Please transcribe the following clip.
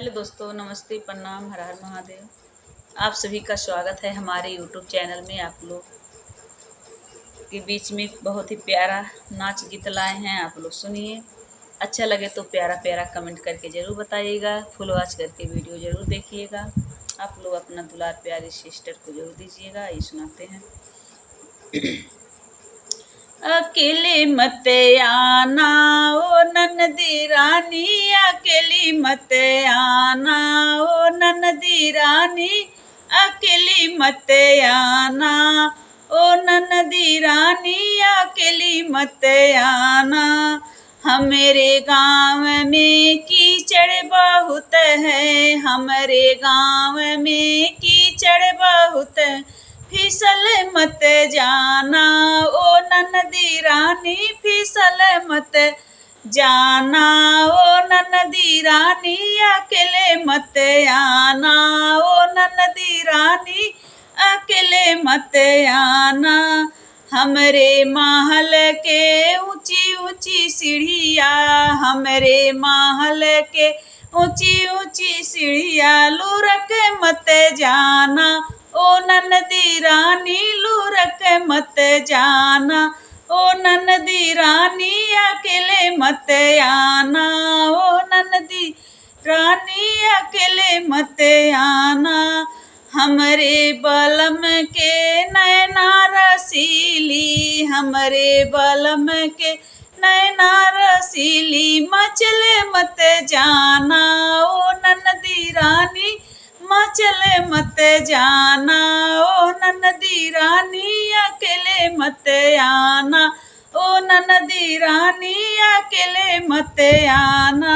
Hello दोस्तों, नमस्ते, प्रणाम, हर हर महादेव। आप सभी का स्वागत है हमारे यूट्यूब चैनल में। आप लोग के बीच में बहुत ही प्यारा नाच गीत लाए हैं, आप लोग सुनिए। अच्छा लगे तो प्यारा प्यारा कमेंट करके ज़रूर बताइएगा। फुल वॉच करके वीडियो ज़रूर देखिएगा। आप लोग अपना दुलार प्यारी सिस्टर को ज़रूर दीजिएगा। ये सुनाते हैं। अकेले मत आना ओ ननदी रानी, अकेली मत आना ओ ननदी रानी, अकेली मत आना ओ ननदी रानी, अकेली मत आना। हमारे गाँव में कीचड़ बहुत है, हमारे गाँव में कीचड़ बहुत है, फिसल मत जाना ओ ननदी रानी, फिसल मत जाना ओ ननदी रानी, अकेले मत आना ओ ननदी रानी, अकेले मत आना। हमरे महल के ऊंची ऊंची सीढ़िया, हमरे महल के ऊंची ऊंची सीढ़िया, लुढ़क मत जाना ओ ननदी रानी, लुढ़क मत जाना ओ ननदी रानी, अकेले मत आना ओ ननदी रानी, अकेले मत आना। हमरे बलम के नैना रसीली, हमरे बलम के नैना रसीली, मचले मत जाना ओ ननदी रानी, मचले मत जाना ओ ननदी रानी, अकेले मत आना ओ ननदी रानी, अकेले मत आना।